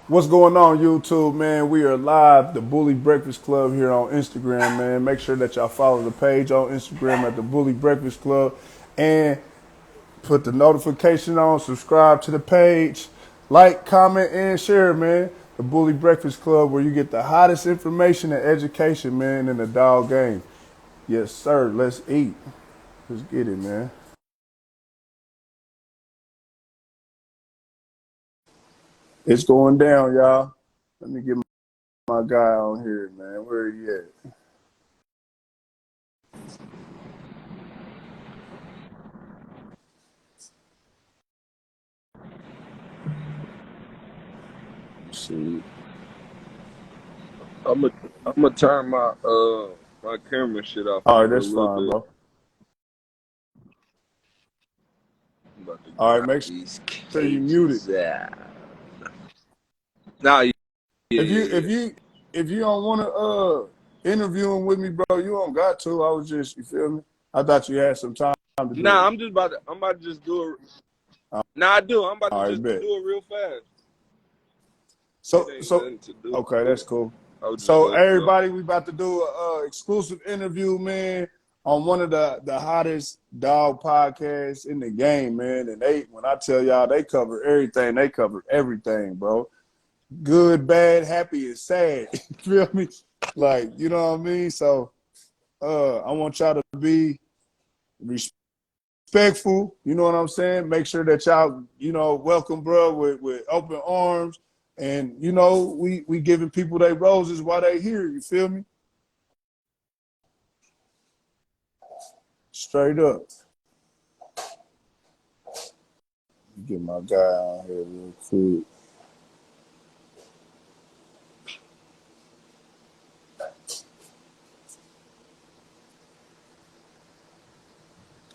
What's going on, YouTube, man? We are live, the Bully Breakfast Club here on Instagram, man. Make sure that y'all follow the page on Instagram at the Bully Breakfast Club and put the notification on, subscribe to the page, like, comment, and share, man. The Bully Breakfast Club, where you get the hottest information and education, man, in the dog game. Yes, sir. Let's eat. Let's get it, man. It's going down, y'all. Let me get my guy on here, man. Where he at? See, I'm gonna turn my camera shit off All right, for a that's little fine, bit. bro. I'm about to All get right, out make these sure you mute it. cages. Nah, yeah, yeah, If you yeah, if yeah. you if you don't want to interview him with me, bro, you don't got to. I was just, you feel me? I thought you had some time to do Nah, it. I'm about to just do it. Uh, Nah, I do. I'm about to all right, just bet. do it real fast. It So ain't so nothing to do. okay, that's cool. I was just So letting go. everybody, we about to do a exclusive interview, man, on one of the hottest dog podcasts in the game, man. And they, when I tell y'all, they cover everything. They cover everything, bro. Good, bad, happy, and sad. You feel me? Like, you know what I mean? So I want y'all to be respectful. You know what I'm saying? Make sure that y'all, welcome, bro, with open arms. And, we giving people their roses while they here. You feel me? Straight up. Get my guy on here real quick.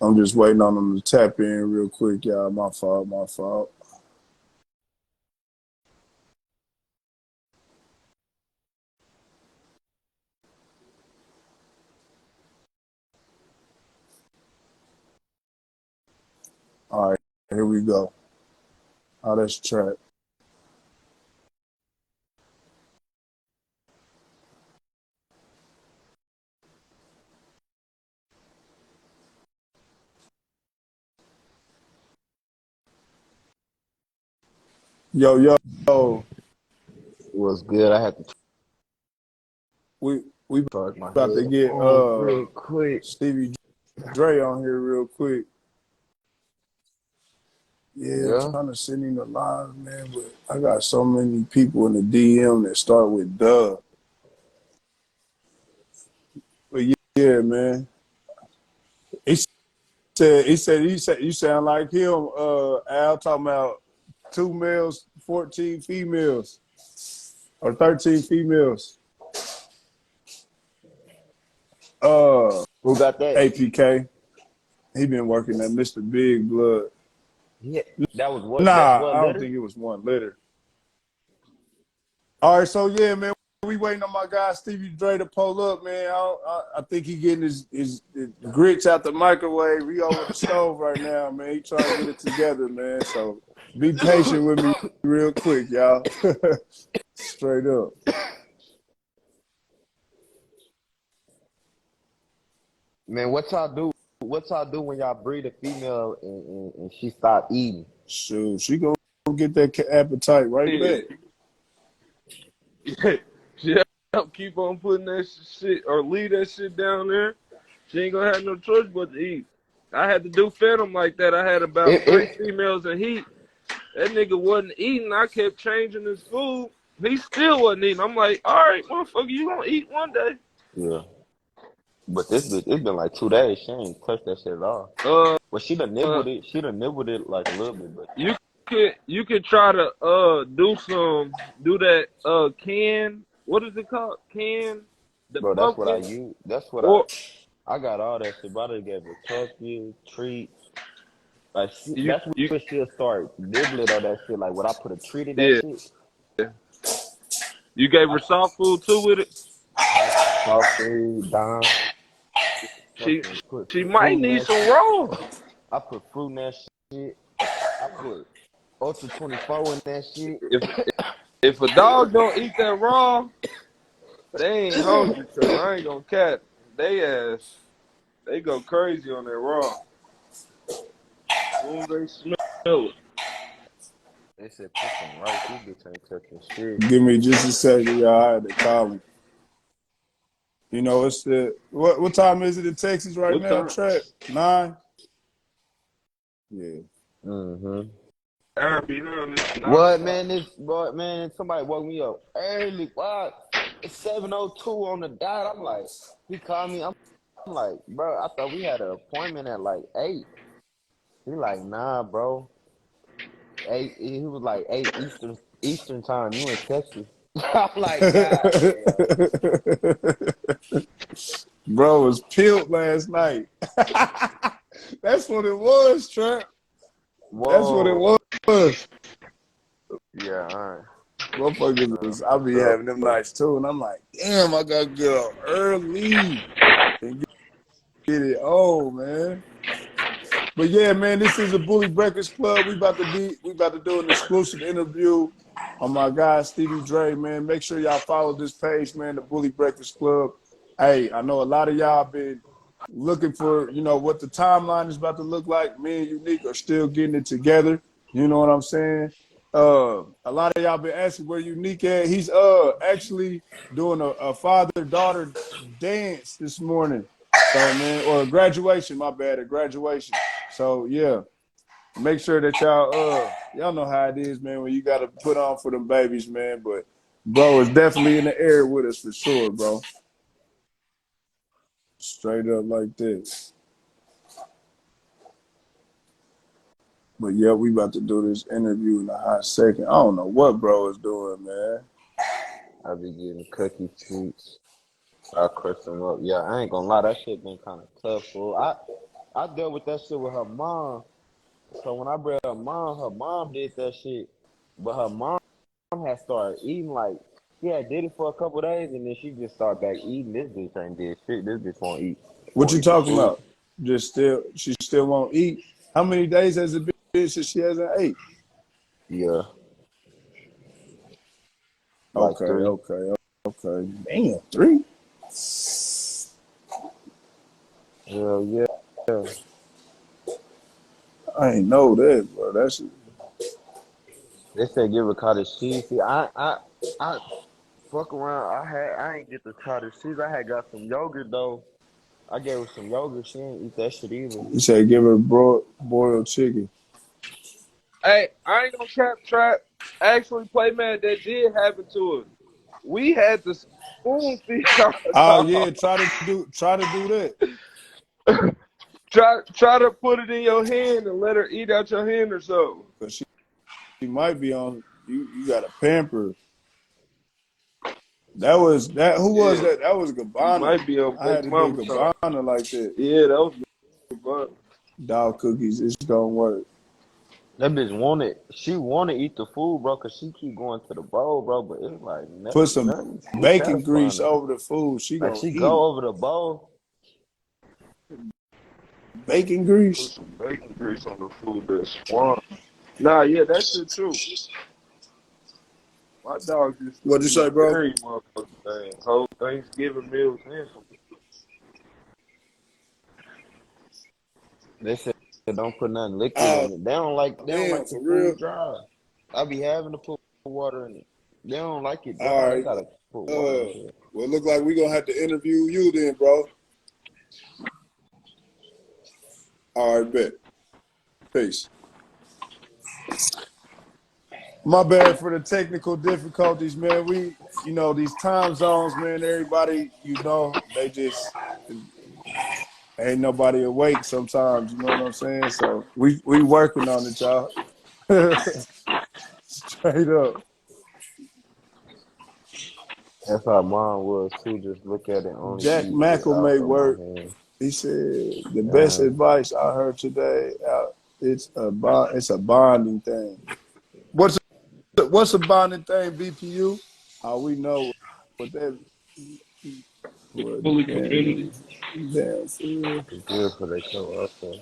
I'm just waiting on him to tap in real quick, y'all. My fault, my fault. All right, here we go. Oh, that's track. Yo, yo, Was good. I had to we charge my about to get headphones real quick. Stevie Dre on here real quick. Yeah, I'm Yeah. trying to send him a line, man, but I got so many people in the DM that start with "duh." But yeah, man. He he said you sound like him, Al, talking about 2 males, 14 females, or 13 females. Uh Who got that? APK. He been working at Mr. Big Blood. Yeah. That was what? That's Nah, what I don't letter? think it was one letter. All right, so yeah, man, we waiting on my guy Stevie Dre to pull up, man. I think he getting his grits out the microwave. He over the stove right now, man. He trying to get it together, man. So be patient with me real quick, y'all. Straight up. Man, what y'all do? What y'all do when y'all breed a female and she stop eating? Shoot, she gonna get that appetite right back. Yeah, yeah. She help keep on putting that shit or leave that shit down there. She ain't gonna have no choice but to eat. I had to do Phantom like that. I had about It, three it females in heat. That nigga wasn't eating. I kept changing his food. He still wasn't eating. I'm like, all right, motherfucker, you gonna eat one day. Yeah. But this bitch, it's been like 2 days. She ain't touched that shit at all. Uh, Well, she done nibbled it. She done nibbled it like a little bit, but you you could try to do that can, what is it called? Can, the bro, that's what I pumpkin, use. That's what or I got all that shit. Brother gave her turkey, treat. Like you that's you when she'll start nibbling on that shit. Like when I put a treat in that yeah. shit, You gave her soft food too with it. soft food, dime, She fucking put she might fruit in need that some shit. raw. I put fruit in that shit. I put Ultra 24 in that shit. If If a dog don't eat that raw, they ain't hungry. Cause I ain't gonna cat. They go crazy on that raw. As soon as they smell it. They said put some rice. This bitch ain't touching shit. Give me just a second, y'all. I had to call me. You know, it's the what time is it in Texas right What now, time? Trap? 9? Yeah. Mm-hmm. Nine What, o'clock. man, somebody woke me up early. What? It's 7:02 on the dot. I'm like, he called me. I'm like, bro, I thought we had an appointment at like 8. He like, nah, bro. 8. He was like 8 Eastern time. You in Texas? I'm like, God damn. Bro was peeled last night. That's what it was, Trap. That's what it Whoa. was. Yeah, all right. Motherfuckers, I For be sure. having them nights too, and I'm like, damn, I gotta get up early and get it on, man. But yeah, man, this is a Bully Breakfast Club. We about to do an exclusive interview on my guy Stevie Dre, man. Make sure y'all follow this page, man, the Bully Breakfast Club. Hey, I know a lot of y'all been looking for, what the timeline is about to look like. Me and Unique are still getting it together. You know what I'm saying? A lot of y'all been asking where Unique at. He's actually doing a father-daughter dance this morning. So man, or a graduation, my bad, a graduation. So yeah, make sure that y'all know how it is, man, when you gotta put on for them babies, man. But bro is definitely in the air with us for sure, bro. Straight up like this. But yeah, we about to do this interview in a hot second. I don't know what bro is doing, man. I be getting cookie treats. I crush them up. Yeah, I ain't gonna lie. That shit been kind of tough, fool. I dealt with that shit with her mom. So when I bred her mom did that shit. But her mom had started eating like, yeah, did it for a couple days, and then she just started back eating. This bitch ain't did shit. This bitch What won't you eat the talking food. about? She still won't eat. How many days has it been since she hasn't ate? Yeah, like Okay, 3. okay, okay. Damn, 3? Hell yeah. I ain't know that, bro. That's They said give her cottage cheese. See, I fuck around. I ain't get the cottage cheese. I had got some yogurt though. I gave her some yogurt. She ain't eat that shit either. you said give her boiled chicken. Hey, I ain't gonna cap trap. Actually, play man, that did happen to us. We had to spoon feed our Oh dog. yeah, try to do that. Try to put it in your hand and let her eat out your hand or so. Cause she might be on you got a pamper. That was that who was Yeah, that? That was you Gabbana. might be on I baby had to do mama time. Gabbana like that. Yeah, that was good, but Dog cookies, it's gonna work. That bitch wanted. She want to eat the food, bro, cause she keep going to the bowl, bro. But it's like Put nothing, some nothing too bacon grease satisfying. over the food. She Like gonna she eat go over the bowl. bacon put grease. some bacon grease on the food that's swan. Nah, yeah, that's it too. My dog used to What'd you eat say, bro? every motherfucking thing. Whole Thanksgiving meals and some. They said don't put nothing liquid Oh in it. They don't like damn, the for real. food dry. I be having to put water in it. They don't like it All dry. They right. gotta put water Uh, into it. well, look like we gonna have to interview you then, bro. All right, bet. Peace. My bad for the technical difficulties, man. These time zones, man. Everybody, they just ain't nobody awake sometimes. You know what I'm saying? So we working on it, y'all. Straight up. That's how mine was too. Just look at it, only Jack eat, get Mackle out, may throw my work. hand. He said the best advice I heard today. It's a bonding thing. What's a bonding thing, BPU? We know what that what Fully community. damn fool. It's good for they show up. So.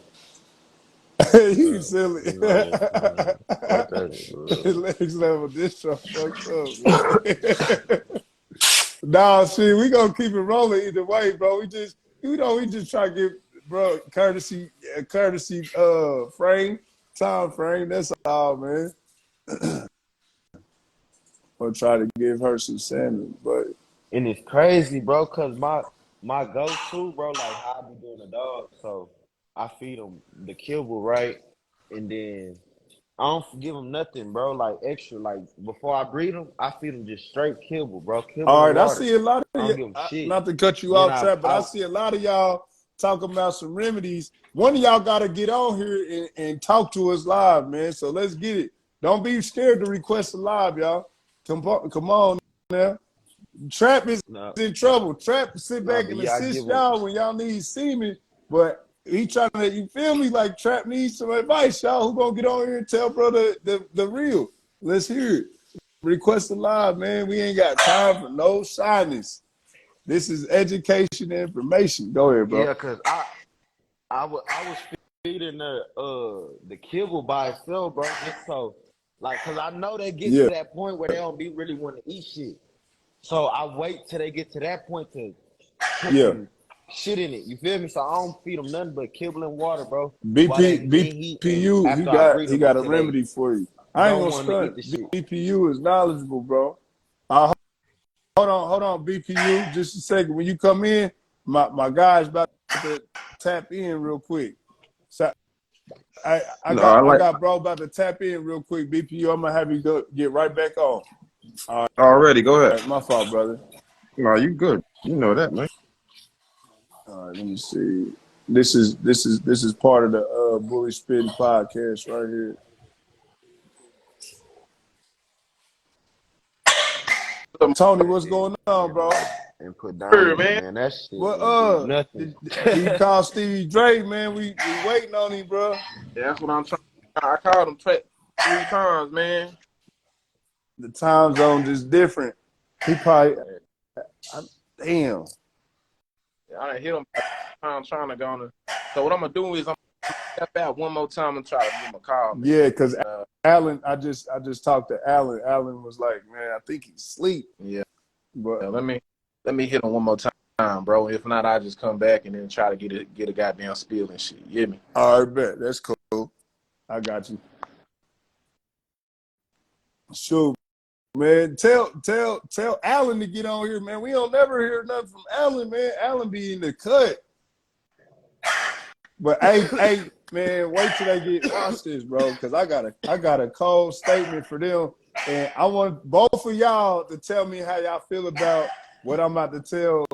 You silly. You know what I'm saying? Fuck that, Next level, this show fucked up, man. Nah, shit, we gonna keep it rolling either way, bro. We just try to give, bro, courtesy, frame, time frame. That's all, man. Or try to give her some salmon, but And it's crazy, bro, cause my go-to, bro, like how I be doing the dog. So I feed them the kibble, right, and then I don't give them nothing, bro, like extra. Like before I breed them, I feed them just straight kibble, bro, kibble all and right, I water. see a lot I of don't you. give them shit. Not to cut you Then off, Trap, but I I see a lot of y'all talking about some remedies. One of y'all got to get on here and talk to us live, man. So let's get it. Don't be scared to request a live, y'all. Come on now. Trap is no, in trouble. Trap sit no, back but and yeah, I assist give them. y'all when y'all need semen, but he trying to, you feel me? Like Trap needs some advice, y'all. Who gonna get on here and tell brother the real? Let's hear it. Request a live, man. We ain't got time for no shyness. This is education and information. Go ahead, bro. Yeah, cause I was feeding the kibble by itself, bro, just so like, cause I know they get to Yeah, that point where they don't be really want to eat shit. So I wait till they get to that point to put yeah. some shit in it. You feel me? So I don't feed them nothing but kibble and water, bro. While they in heat and BPU, after I breed he them got a until they remedy for you. I ain't don't gonna want them to eat stunt. the shit. BPU is knowledgeable, bro. Hold on, BPU. Just a second. When you come in, my guy's about to tap in real quick. So No, I I like got bro about to tap in real quick. BPU, I'm gonna have you get right back on. All already. Go ahead. right, my fault, brother. No, you good. You know that, man. All right, let me see. This is part of the Bully Spittin podcast right here. Tony, what's going on, bro? And put Sure, diamonds, man. man. That shit What ain't do nothing. did you call Stevie Dre, man? We waiting on him, bro. That's what I'm trying. I called him 3 times, man. The time zone just different. He probably damn. I hit him. I'm trying to go on. So what I'm gonna do is I'm gonna step out one more time and try to give him a call, man. Yeah, because Alan, I just talked to Alan. Alan was like, man, I think he's asleep. Yeah. But Let me hit him one more time, bro. If not, I just come back and then try to get a goddamn spill and shit. You hear me? all right, bet. That's cool. I got you. Sure, man. Tell Alan to get on here, man. We don't never hear nothing from Alan, man. Alan be in the cut. But hey, man, wait till they watch this, bro, because I got a cold statement for them, and I want both of y'all to tell me how y'all feel about what I'm about to tell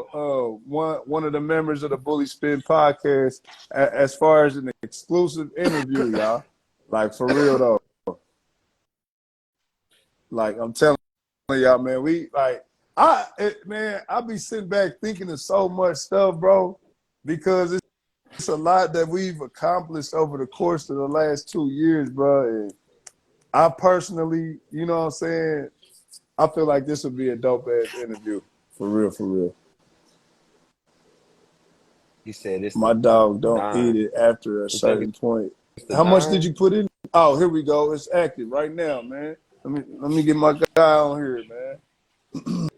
one of the members of the Bully Spin podcast as far as an exclusive interview, y'all. Like for real though. Like I'm telling y'all, man, I be sitting back thinking of so much stuff, bro, because it's a lot that we've accomplished over the course of the last 2 years, bro. And I personally, you know what I'm saying, I feel like this would be a dope ass interview. For real, for real. He said it's My the dog don't eat dime. it after a You think certain point. it's the How much did dime? you put in? Oh, here we go. It's active right now, man. Let me get my guy on here, man.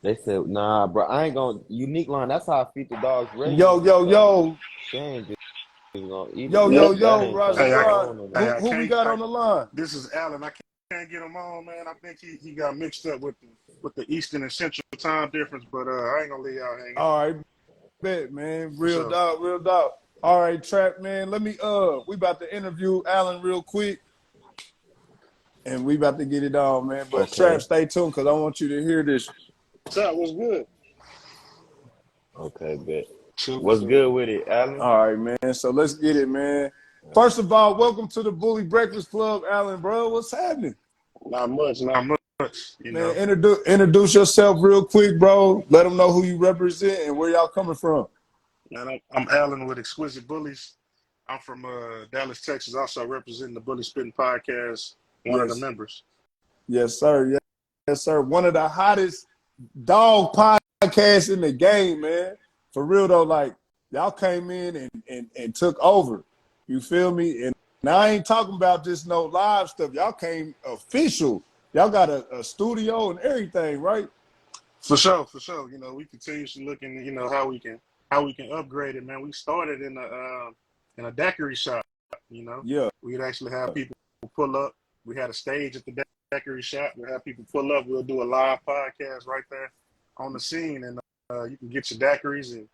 They said, nah, bro, I ain't gonna unique line. That's how I feed the dogs Yo, regularly. yo, So yo. she ain't just gonna eat it, Yo, but yo, Yep. that yo, ain't something Roger Hey, to I, put Rod. on no more. hey, Who we got on the line? this is Alan. I can't get him on, man. I think he got mixed up with the Eastern and Central time difference, but I ain't gonna leave y'all hanging. All right, bet, man. For Real sure. dog, real dog. All right, Trap, man. Let me we about to interview Alan real quick, and we about to get it on, man. But Trap, Okay. stay tuned because I want you to hear this. What's up? What's good? Okay, bet. Super, What's super. good with it, Alan? All right, man. So let's get it, man. First of all, welcome to the Bully Breakfast Club, Alan, bro. What's happening? Not much, not much. You Man, know, introduce yourself real quick, bro. Let them know who you represent and where y'all coming from. man. I'm Alan with Exquisite Bullies. I'm from Dallas, Texas. Also representing the Bully Spittin podcast. One of the Yes. members. Yes, sir. Yes, sir. One of the hottest dog podcasts in the game, man. For real though, like y'all came in and took over. You feel me? And now I ain't talking about just no live stuff. Y'all came official. Y'all got a studio and everything, right? For sure, for sure. You know, we continuously looking, you know, how we can upgrade it, man. We started in a daiquiri shop, you know. Yeah. We'd actually have people pull up. We had a stage at the daiquiri shop. We'd have people pull up. We'll do a live podcast right there on the scene, and you can get your daiquiris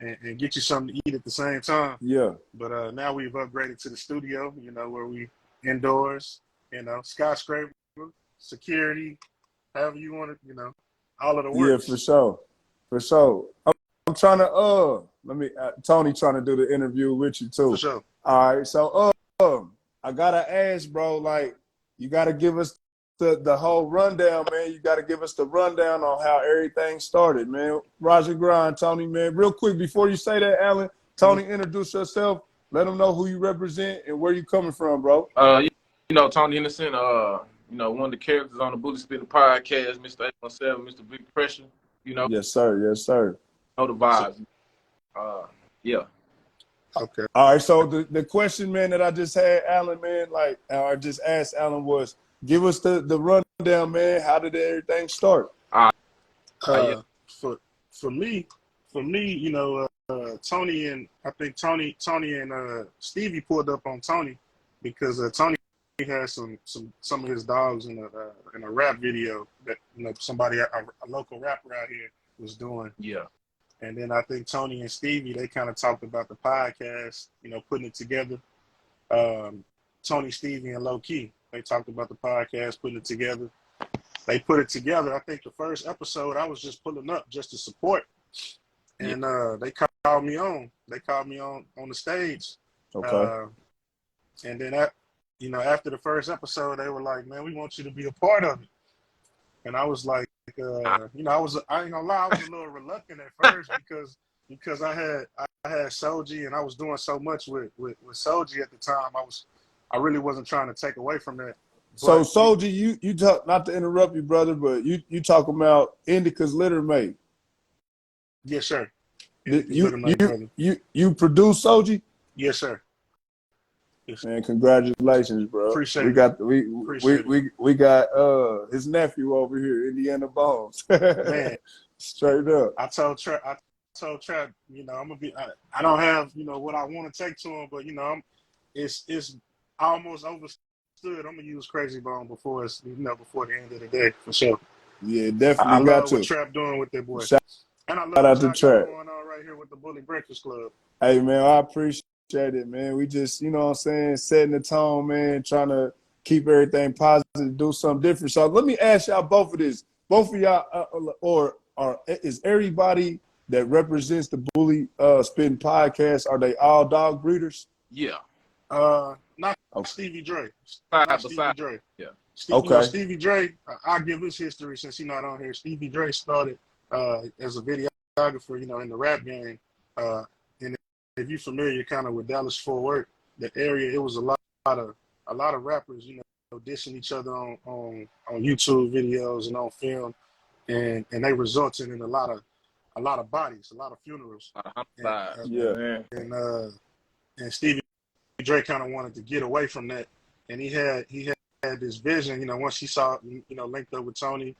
and get you something to eat at the same time. Yeah. But now we've upgraded to the studio, you know, where we indoors, you know, skyscraper, security, however you want it, you know, all of the works. Yeah, for sure. For sure. I'm trying to Tony trying to do the interview with you too. For sure. All right. So I gotta ask, bro, like you gotta give us the whole rundown, man. You gotta give us the rundown on how everything started, man. Roger Grind, Tony, man. Real quick before you say that, Alan, Tony, introduce yourself. Let them know who you represent and where you coming from, bro. You know, Tony Innocent, you know, one of the characters on the Bully Spittin podcast, Mr. 817, Mr. Big Pressure, you know. Yes, sir. Yes, sir. Know the vibes. Yeah. Okay. All right, so the question, man, that I just had Alan, man, like I just asked Alan was, give us the rundown, man. How did everything start? Yeah. For me, you know, Tony and I think Tony and Stevie pulled up on Tony because Tony had some of his dogs in a rap video that, you know, somebody, a local rapper out here was doing. Yeah. And then I think Tony and Stevie, they kind of talked about the podcast, you know, putting it together. Tony, Stevie, and Low Key, they talked about the podcast, putting it together. They put it together. I think the first episode, I was just pulling up just to support. And they called me on. They called me on the stage. Okay. And then, you know, after the first episode, they were like, man, we want you to be a part of it. And I was like, you know, I ain't gonna lie, I was a little reluctant at first because I had Soji and I was doing so much with Soji at the time. I really wasn't trying to take away from that. So Soji, you talk, not to interrupt you, brother, but you talking about Indica's Litter Mate. Yes, sir. You produce Soji? Yes, sir. Yes, man, congratulations, bro. Appreciate we got his nephew over here, Indiana Bones. Man, straight up. I told Trap, you know, I'm gonna be. I don't have, you know, what I want to take to him, but you know, it's almost overstood. I'm gonna use Crazy Bone before the end of the day for sure. Yeah, definitely. I got love to. what Trap doing with that boy. And I love shout out to Trap going on right here with the Bully Breakfast Club. Hey man, I appreciate it, man. We just, you know what I'm saying, setting the tone, man, trying to keep everything positive, do something different. So let me ask y'all both of this. Both of y'all, is everybody that represents the Bully Spittin podcast, are they all dog breeders? Yeah. Not Stevie Dre. Stevie Dre. Yeah. Okay. You know, Stevie Dre, I'll give his history since he's not on here. Stevie Dre started as a videographer, you know, in the rap game. And if you're familiar kind of with Dallas Fort Worth, the area, it was a lot of rappers, you know, dissing each other on YouTube videos and on film, and they resulted in a lot of bodies, a lot of funerals. And Stevie Dre kind of wanted to get away from that, and he had this vision, you know, once he saw, you know, linked up with Tony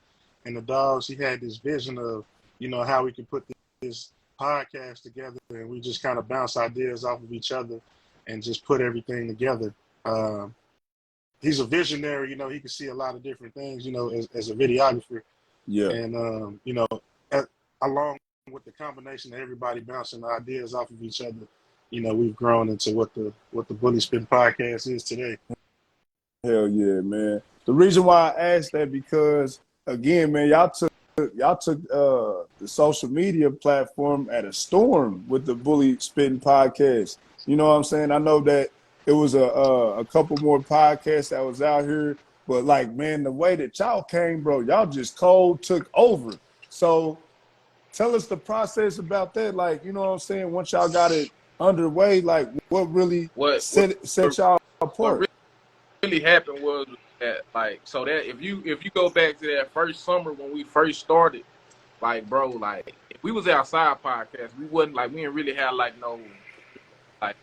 and the dogs, he had this vision of, you know, how we could put this podcast together, and we just kind of bounce ideas off of each other and just put everything together. He's a visionary, you know, he can see a lot of different things, you know, as a videographer. Yeah. And, you know, along with the combination of everybody bouncing ideas off of each other, you know, we've grown into what the Bully Spittin podcast is today. Hell yeah, man. The reason why I asked that because, again, man, y'all took the social media platform at a storm with the Bully Spittin podcast. You know what I'm saying? I know that it was a couple more podcasts that was out here, but like, man, the way that y'all came, bro, y'all just cold took over. So tell us the process about that. Like, you know what I'm saying? Once y'all got it underway, like what really set y'all apart? What really happened was that, like, so that if you go back to that first summer when we first started, like, bro, like if we was outside podcast, we wouldn't like we didn't really have like like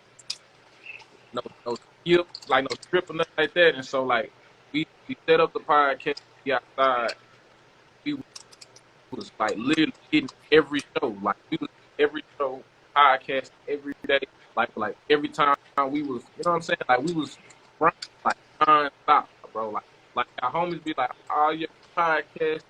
no skip, like no script or nothing like that. And so like we set up the podcast, we outside, we was like literally hitting every show. Like we was every show podcast every day. Like every time we was, you know what I'm saying? Like we was running like non-stop, bro. Like our homies be like, oh yeah, podcast,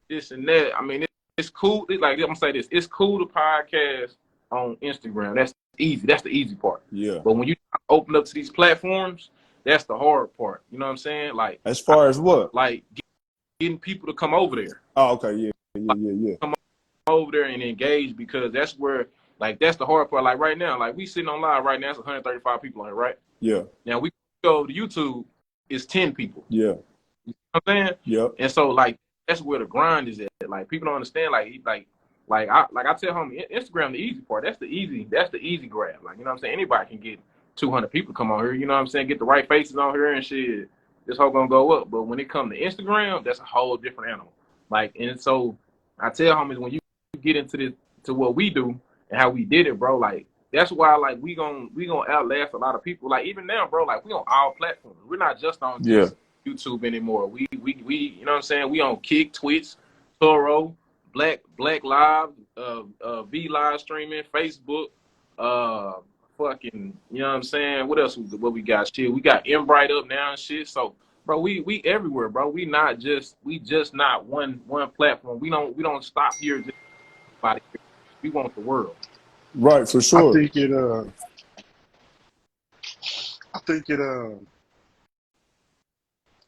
this and that. I mean, it's cool. Like I'm gonna say this, it's cool to podcast on Instagram. That's easy. That's the easy part. Yeah. But when you open up to these platforms, that's the hard part. You know what I'm saying? Like As far as what? Like getting people to come over there. Oh, okay. Yeah. Come over there and engage, because that's where, like, that's the hard part. Like right now, like we sitting on live right now, it's 135 people on it, right? Yeah. Now we go to YouTube, it's 10 people. Yeah. You know what I'm saying? Yeah. And so like that's where the grind is at. Like people don't understand. Like I tell homie, Instagram the easy part. That's the easy grab. Like, you know what I'm saying? Anybody can get 200 people to come on here. You know what I'm saying? Get the right faces on here and shit. This whole gonna go up. But when it comes to Instagram, that's a whole different animal. Like, and so I tell homies, when you get into this, to what we do and how we did it, bro, like that's why like we gonna outlast a lot of people. Like even now, bro, like we on all platforms. We're not just on just YouTube anymore. We you know what I'm saying? We on Kick, Twitch, Toro, Black Live, V Live streaming, Facebook, fucking, you know what I'm saying? What else? What we got? Shit, we got Embright up now and shit. So, bro, we everywhere, bro. We just not one platform. We don't stop here just by the, we want the world. Right, for sure. I think it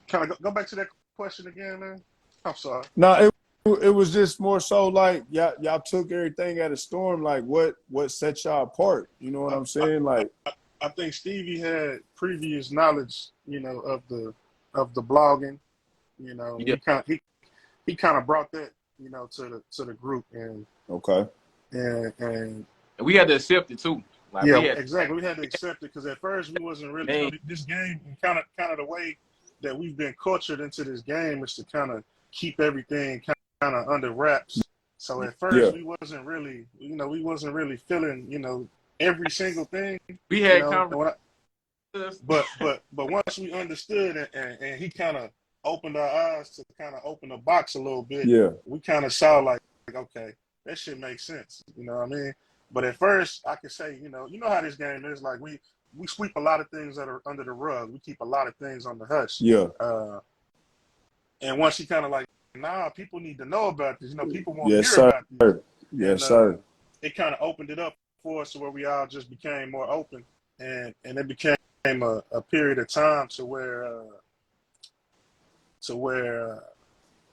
kind of go back to that question again, man. I'm sorry. No, it was just more so like y'all took everything at a storm. Like what set y'all apart? You know what I'm saying? Like I think Stevie had previous knowledge, you know, of the blogging. You know, Yeah. he kind of brought that, you know, to the group, and okay, and we had to accept it too. Like, yeah, exactly. We had to accept it because at first we wasn't really, you know, this game, kind of the way that we've been cultured into this game is to kind of keep everything kind of under wraps. So at first we wasn't really, you know, feeling, you know, every single thing. We had, you know, but once we understood and he kind of opened our eyes to kind of open the box a little bit. Yeah, we kind of saw like okay, that shit makes sense. You know what I mean? But at first, I could say, you know how this game is. Like we sweep a lot of things that are under the rug. We keep a lot of things on the hush. Yeah. And once he kind of like, nah, people need to know about this. You know, people want to hear about this. Yes, sir. It kind of opened it up for us to where we all just became more open, and it became a period of time to where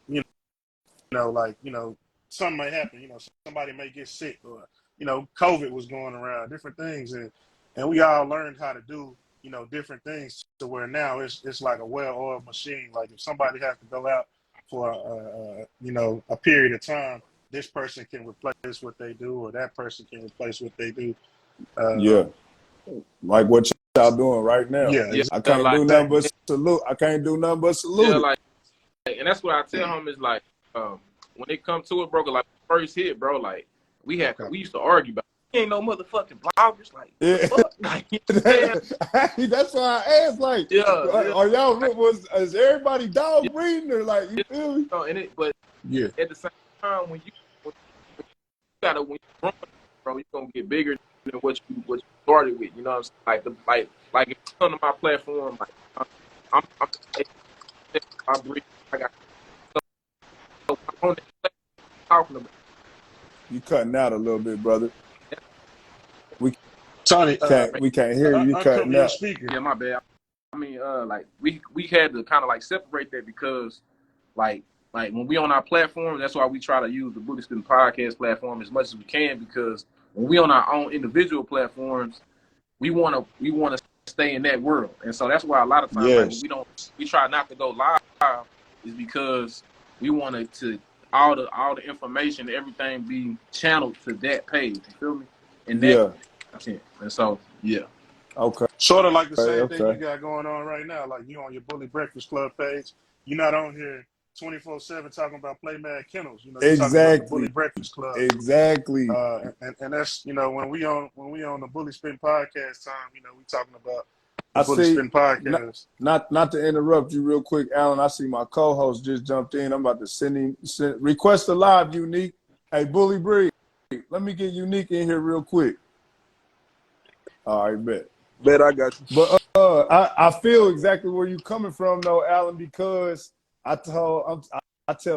you know, like, you know, something might happen. You know, somebody may get sick, or you know, COVID was going around, different things, and we all learned how to do, you know, different things to where now it's like a well-oiled machine. Like if somebody has to go out for you know, a period of time, this person can replace what they do, or that person can replace what they do. Yeah, like what y'all doing right now. Yeah, I can't do nothing but salute. I can't do nothing but salute. Yeah, like, and that's what I tell him is like, when it comes to it, bro, like first hit, bro, like we used to argue about. Ain't no motherfucking bloggers, like, like that's why I asked, like, are y'all is everybody dog breeding, or like, you feel me? No, but at the same time, when you grow, bro, you're gonna get bigger than what you started with. You know what I'm saying? Like if you come to my platform, like I'm I breed, I got so I'm on the talking about. You cutting out a little bit, brother. Tony, we can't hear you. You cutting out. Yeah, my bad. I mean, like we had to kind of like separate that, because like when we on our platform, that's why we try to use the Bully Spittin podcast platform as much as we can, because when we on our own individual platforms, we want to stay in that world, and so that's why a lot of times like, we try not to go live, is because we wanted to all the information, everything be channeled to that page. You feel me? And and so okay, sort of like the same thing you got going on right now. Like you on your Bully Breakfast Club page, you're not on here 24/7 talking about Play Mad Kennels. You know, you talking about the Exactly. Bully Breakfast Club. Exactly. And that's, you know, when we on the Bully Spin podcast time, you know, we talking about the I Bully see. Spin podcast. Not to interrupt you real quick, Alan. I see my co-host just jumped in. I'm about to send request a live, Unique. Hey, Bully Bree, let me get Unique in here real quick. All right, bet. Bet I got you. But I feel exactly where you're coming from, though, Alan, because I tell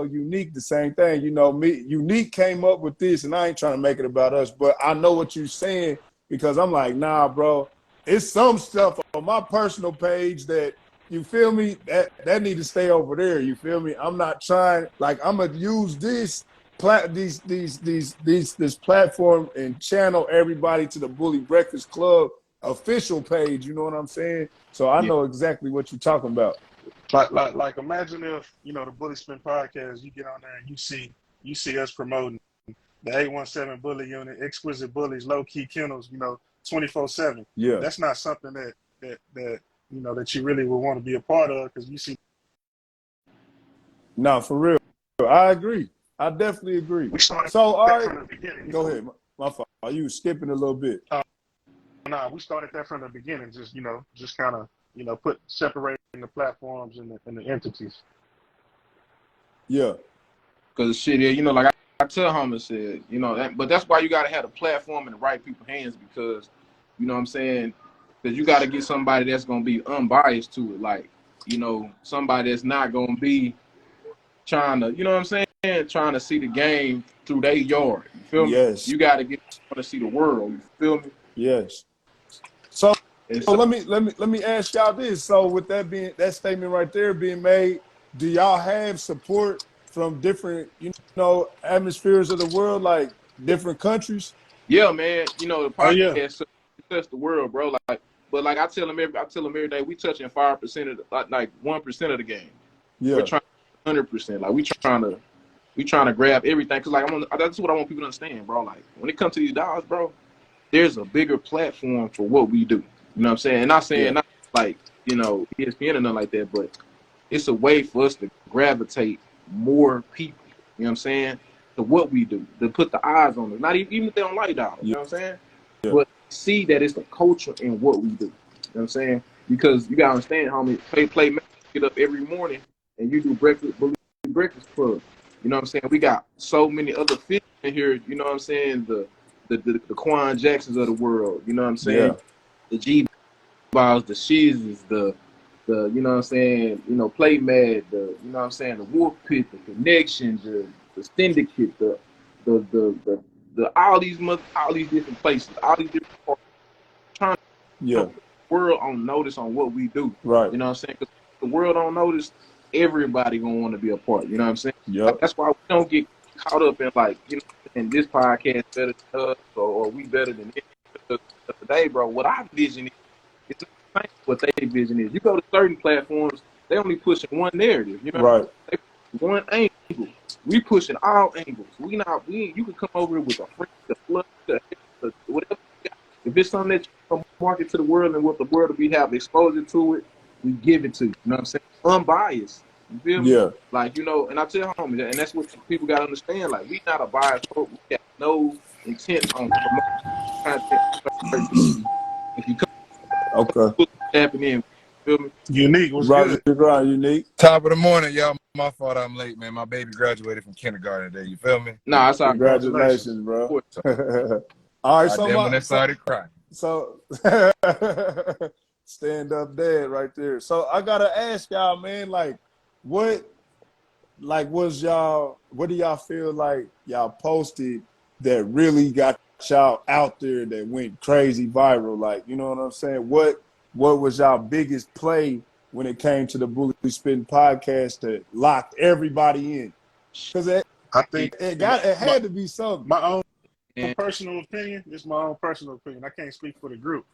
Unique the same thing. You know, Unique came up with this, and I ain't trying to make it about us, but I know what you're saying because I'm like, nah, bro. It's some stuff on my personal page that, you feel me, that need to stay over there. You feel me? I'm not trying, like, I'm gonna use this this platform and channel everybody to the Bully Breakfast Club official page. You know what I'm saying? So I know exactly what you're talking about. Like imagine if, you know, the Bully Spin podcast, you get on there and you see us promoting the 817 Bully Unit, Exquisite Bullies, Low Key Kennels, you know, 24/7. Yeah. That's not something that you know that you really would want to be a part of, because you see. No, for real. I agree. I definitely agree. We started So, all right. from the beginning. Go ahead. My fault. You skipping a little bit. Nah, we started that from the beginning. Just, you know, just kind of, you know, separating the platforms and the entities. Yeah. Because shit, yeah, you know, like I tell Homer said, you know, but that's why you gotta have the platform in the right people's hands, because, you know what I'm saying, because you gotta get somebody that's gonna be unbiased to it, like, you know, somebody that's not gonna be trying to, you know what I'm saying, trying to see the game through their yard. You feel me? Yes. You gotta get to see the world. You feel me? Yes. So So let me ask y'all this. So with that statement right there being made, do y'all have support from different, you know, atmospheres of the world, like different countries? yeah, man, you know, the Oh yeah. podcast touch the world, bro. Like, but like I tell them every day, we touching 5% of like 1% of the game. Yeah. We're trying 100%. Like we trying to grab everything, because like that's what I want people to understand, bro. Like when it comes to these dogs, bro, there's a bigger platform for what we do. You know what I'm saying? And not saying not like, you know, ESPN or nothing like that, but it's a way for us to gravitate more people. You know what I'm saying? To what we do, to put the eyes on us. Not even if they don't like dogs. You know what I'm saying? Yeah. But see that it's the culture in what we do. You know what I'm saying? Because you gotta understand, homie, play get up every morning and you do breakfast club. You know what I'm saying? We got so many other fish in here, you know what I'm saying? The Quan Jacksons of the world, you know what I'm saying? Yeah. The G Balls, the Shizes, the you know what I'm saying, you know, Play Mad, the, you know what I'm saying, the Wolf Pit, the Connection, the Syndicate, the all these different places, all these different parts, trying to put the world on notice on what we do. Right. You know what I'm saying? Because the world don't notice, everybody gonna want to be a part. You know what I'm saying? Yep. That's why we don't get caught up in, like, you know, in this podcast better than us, or we better than this. Because today, bro, what our vision is, it's not what their vision is. You go to certain platforms, they only pushing one narrative. You know, Right. they pushing one angle. We pushing all angles. You can come over with a friend, the flood, whatever. If it's something that you can market to the world and what the world will be have exposure to it, we give it to you. You know what I'm saying? Unbiased. You feel me? Yeah. Like, you know, and I tell homies, and that's what people got to understand. Like, we not a biased folk. We got no intent on promoting content. If you come, tapping in, you feel me? Unique was Roger good. Grind, Unique. Top of the morning, y'all. My fault I'm late, man. My baby graduated from kindergarten today. You feel me? Nah, it's all Congratulations, bro. All right, so when they started crying. So stand up dad right there. So I gotta ask y'all, man, like what do y'all feel like y'all posted that really got y'all out there, that went crazy viral? Like, you know what I'm saying? What was y'all biggest play when it came to the Bully Spittin podcast that locked everybody in? Because I think it had to be something. My own personal opinion. It's my own personal opinion. I can't speak for the group,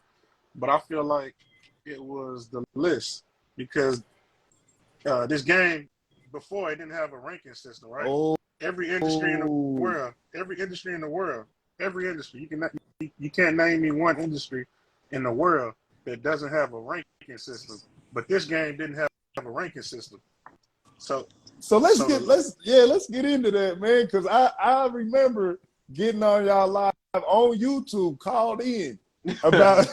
but I feel like it was the list, because this game before, it didn't have a ranking system, right? Every industry in the world, you can't name me one industry in the world that doesn't have a ranking system. But this game didn't have a ranking system. So So let's so get the let's get into that, man, because I remember getting on y'all live on YouTube, called in about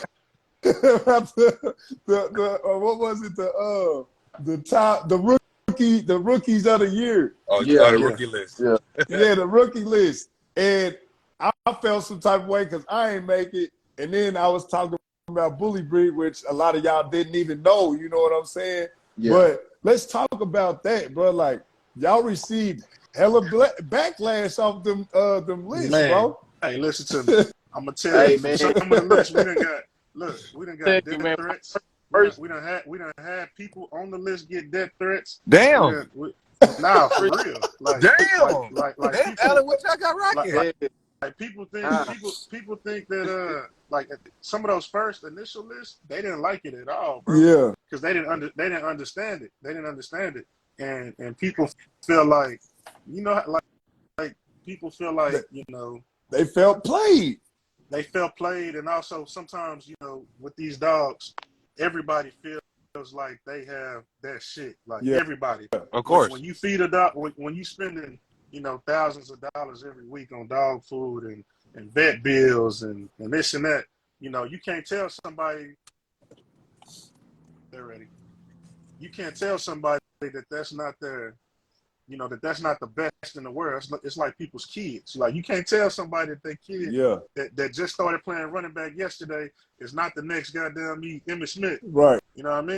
about what was it, the top the rookies of the year. Oh, Yeah, the yeah. rookie list. yeah. Yeah, the rookie list. And I felt some type of way because I ain't make it. And then I was talking about Bully Breed, which a lot of y'all didn't even know, you know what I'm saying? Yeah. But let's talk about that, bro. Like, y'all received hella backlash off them lists, Man, bro. hey, listen to me. I'm gonna tell Hey you from man, some of the lists we done got. Look, we done tell got you, death man. threats. First, We done had people on the list get death threats. We Damn. done nah, for real. Damn. Like Damn, people Alan, what y'all got like rocking? like, yeah, like nah, people think that like some of those first initial lists they didn't like it at all, bro, Yeah, because they didn't understand it. They didn't understand it, and people feel like like people feel they, like they felt played. they felt played, and also sometimes with these dogs, everybody feels like they have that shit. Like Yeah, everybody, Of when course. you feed a dog, when you spending thousands of dollars every week on dog food and vet bills and this and that, you can't tell somebody they're ready. You can't tell somebody that that's not their that's not the best in the world. It's like people's kids. Like you can't tell somebody that their kid yeah, that just started playing running back yesterday is not the next goddamn Emmitt Smith. right, You know what I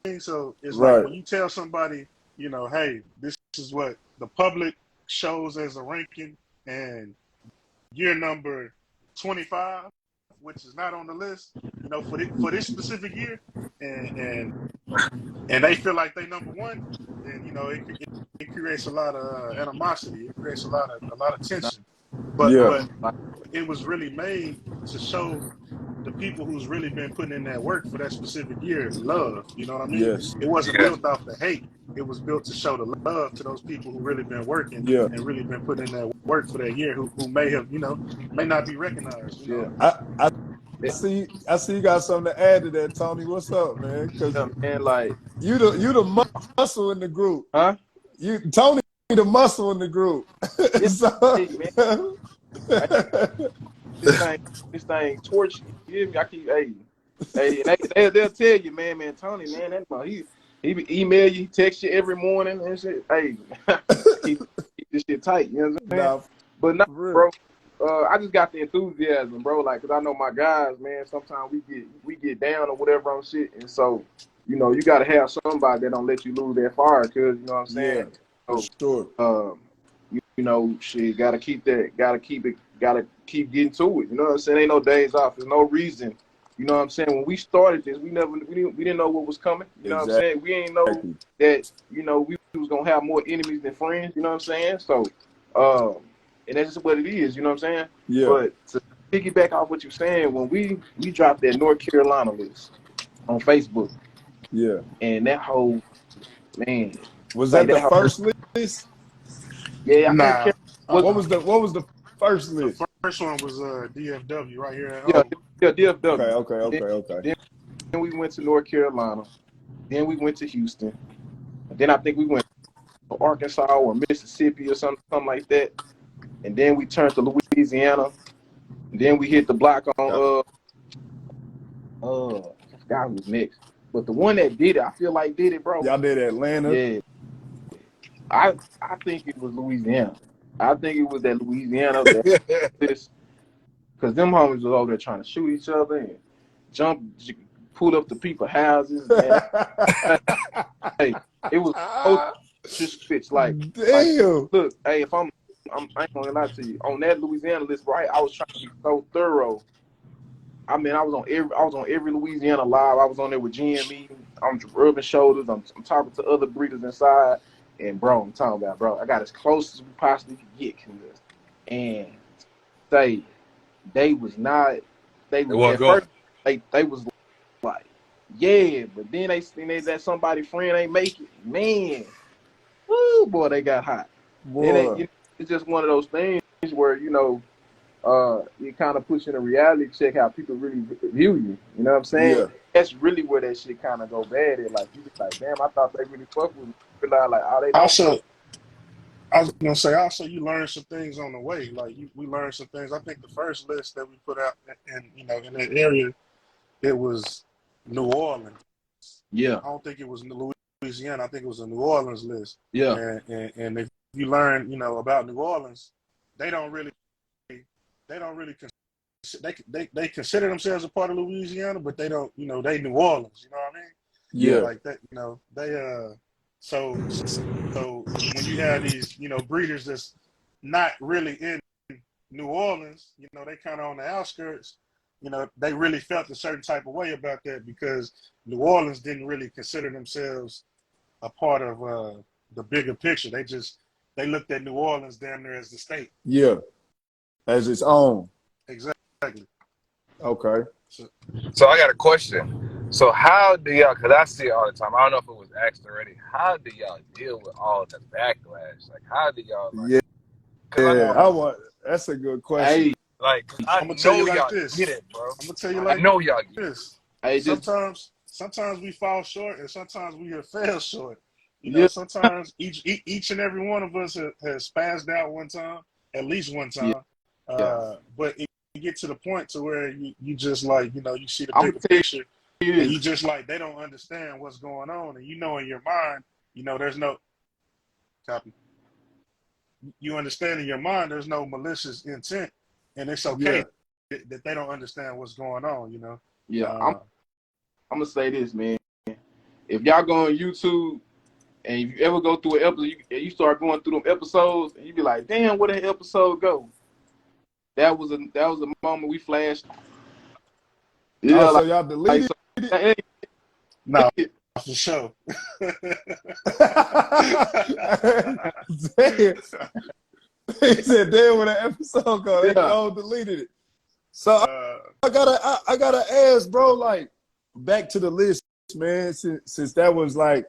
mean? So it's like right. when you tell somebody, hey, this is what the public shows as a ranking, and you're number 25, which is not on the list, for this specific year, and and they feel like they number one, then it creates a lot of animosity. It creates a lot of nah, tension. Yeah, But like, it was really made to show the people who's really been putting in that work for that specific year love. You know what I mean? yes, It wasn't Yeah. built off the hate. It was built to show the love to those people who really been working yeah. and really been putting in that work for that year, who may have may not be recognized. yeah, I see you got something to add to that, Tony. What's up, man? Because yeah, man. Like, you the muscle in the group. huh? You Tony the muscle in the group. Yeah, So, hey man, hey, this thing torch. You hear me? I keep, hey, and they'll tell you, man, Tony, man, he email you, text you every morning and shit. Hey, keep this shit tight. You know what I'm saying? nah, But no, for real. bro. I just got the enthusiasm, bro. Like, cause I know my guys, man. Sometimes we get down or whatever on shit, and so you gotta have somebody that don't let you lose that fire, cause you know what I'm Yeah, saying. for So, sure. shit, gotta keep that, gotta keep getting to it. You know what I'm saying? Ain't no days off. There's no reason. You know what I'm saying? When we started this, we didn't know what was coming. You know what I'm Exactly. saying? We ain't know that we was gonna have more enemies than friends. You know what I'm saying? So, and that's just what it is. You know what I'm saying? Yeah, But to piggyback off what you're saying, when we dropped that North Carolina list on Facebook, yeah. and that whole man, Was like that the that whole, first list? yeah, I think Nah, was What was the first the list? first one was DFW right here at yeah, home. yeah, Okay, DFW. okay, Then, okay, okay. then we went to North Carolina. Then we went to Houston. And then I think we went to Arkansas or Mississippi or something like that. And then we turned to Louisiana. And then we hit the block on I forgot who was next. But the one that did it, I feel like did it, bro. Y'all did Atlanta. Yeah. I think it was Louisiana. I think it was that Louisiana that this, because them homies was over there trying to shoot each other and pull up to people's houses, man. Hey, it was so disrespect. Like, Damn. look, hey, if I ain't gonna lie to you. On that Louisiana list, right? I was trying to be so thorough. I mean, I was on every Louisiana live. I was on there with GME. I'm rubbing shoulders. I'm talking to other breeders inside, and bro, I'm talking about, bro. I got as close as we possibly could get, and they was not. They It was wasn't at first. going. They was like, yeah, but then they seen that somebody friend ain't make it. Man, woo, boy, they got hot. And Boy. it's just one of those things where it kind of puts you in a reality check how people really view you. You know what I'm saying? Yeah. That's really where that shit kind of go bad. At. Like you be like, damn, I thought they really fuck with me. Realize like, oh, they don't. Also, I was gonna say, also you learn some things on the way. Like we learned some things. I think the first list that we put out, in in that area, it was New Orleans. Yeah, I don't think it was Louisiana. I think it was a New Orleans list. yeah, And if you learn, about New Orleans, they don't really they consider themselves a part of Louisiana, but they don't, they New Orleans. You know what I mean? Yeah. Like that. They so when you have these, breeders that's not really in New Orleans, they kind of on the outskirts. They really felt a certain type of way about that because New Orleans didn't really consider themselves a part of the bigger picture. They looked at New Orleans damn near as the state. Yeah. As its own. Exactly. Okay. So I got a question. So how do y'all, because I see it all the time, I don't know if it was asked already, how do y'all deal with all the backlash? Like, how do y'all, like, Yeah. because That's a good question. hey, I I'm gonna tell you know like y'all this. get it, bro. I'm gonna tell you I like know y'all get it. this. hey, just Sometimes we fall short, and sometimes we have failed short. yeah, Sometimes each and every one of us has spazzed out one time, at least one yeah, time. yeah. But you get to the point to where you just like, you see the I'm gonna bigger tell picture, you and this. you just like they don't understand what's going on, and in your mind, there's no copy. You understand in your mind there's no malicious intent, and it's Yeah. okay that they don't understand what's going on. Yeah, I'm Uh, gonna say this, man. If y'all go on YouTube and if you ever go through an episode, you start going through them episodes, and you be like, damn, where the episode go? That was a moment we flashed. Oh, Yeah, so y'all like deleted so. it? no, for sure. Damn. He said, damn, when the episode go, they Yeah, go deleted it. So uh, I gotta ask, bro, like back to the list, man, since that was like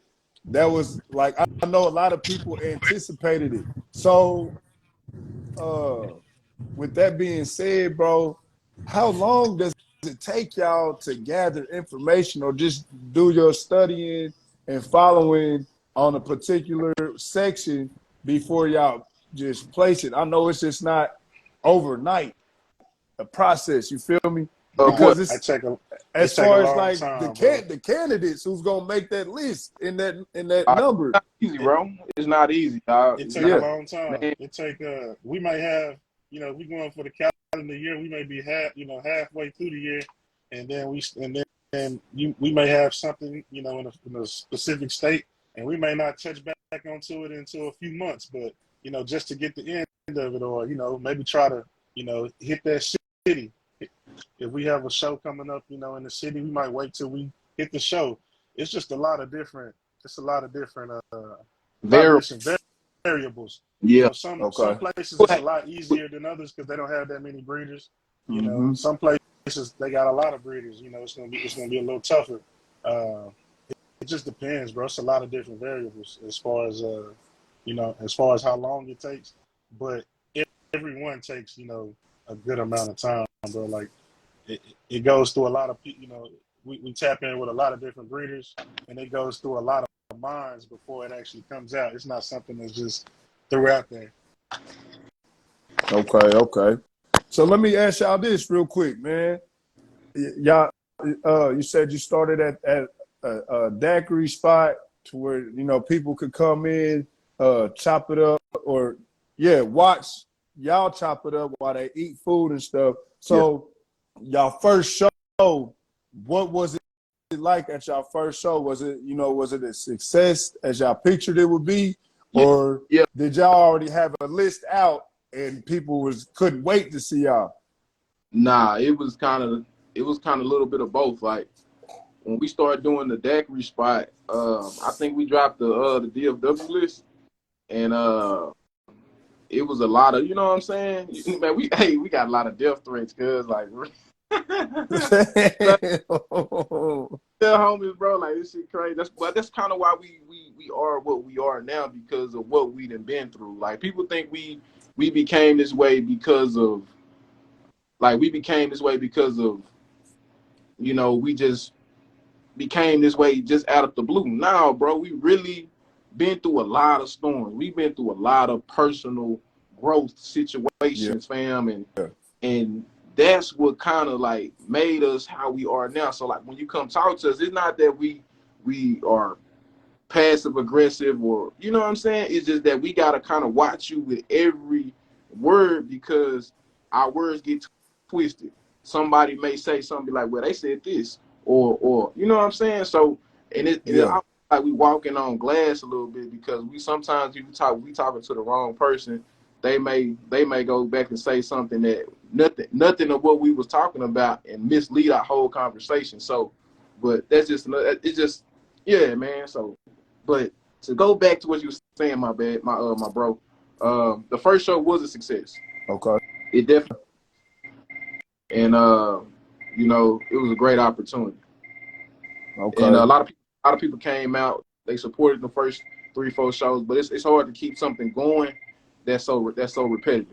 I know a lot of people anticipated it. So with that being said, bro, how long does it take y'all to gather information or just do your studying and following on a particular section before y'all just place it? I know it's just not overnight a process. You feel me? what? Because I it's take a it as take a far as long like time, bro. the candidates who's gonna make that list in that It's number. not easy, It bro. It's not easy, dog. it It's take a not, Yeah. long time. man. It take we might have we going for the calendar year. We may be halfway through the year, and then we may have something in a specific state, and we may not touch back onto it until a few months. But just to get the end of it, or maybe try to hit that city. If we have a show coming up, in the city, we might wait till we hit the show. It's just a lot of different. It's a lot of different, lot of Very. different variables. Yeah. Some Okay. places it's a lot easier than others because they don't have that many breeders. Mm-hmm. Some places they got a lot of breeders. It's gonna be a little tougher. Uh, it just depends, bro. It's a lot of different variables as far as as far as how long it takes. But everyone takes a good amount of time, bro. Like it goes through a lot of people. We tap in with a lot of different breeders, and it goes through a lot of minds before it actually comes out. It's not something that's just threw out there. Okay. So let me ask y'all this real quick, man. Y'all, you said you started at a daiquiri spot to where people could come in, chop it up, or watch y'all chop it up while they eat food and stuff. Yeah. So y'all first show, what was it like at y'all first show? Was it a success as y'all pictured it would be, Yeah. or Yeah. did y'all already have a list out and people couldn't wait to see y'all? Nah, it was kind of a little bit of both. Like when we started doing the daiquiri spot, I think we dropped the DFW list, and it was a lot of, you know what I'm saying? Man, we got a lot of death threats, cause like, tell homies, bro, like this shit crazy. That's kind of why we are what we are now because of what we done been through. Like people think we became this way because of like we became this way because of, you know, we just became this way just out of the blue. Now, bro, we really been through a lot of storms. We've been through a lot of personal growth Yeah. situations, fam, and that's what kind of like made us how we are now. So like when you come talk to us, it's not that we are passive aggressive or, you know what I'm saying? It's just that we gotta kind of watch you with every word because our words get twisted. Somebody may say something like, well, they said this, or you know what I'm saying? So Yeah. I feel like we walking on glass a little bit because we sometimes we talking to the wrong person. They may go back and say something that nothing of what we was talking about and mislead our whole conversation. So, but that's just it's just yeah, man. So, but to go back to what you were saying, my bro, the first show was a success. Okay. It definitely, and you know, it was a great opportunity. Okay. And a lot of people came out. They supported the first 3-4 shows, but it's hard to keep something going that's so repetitive.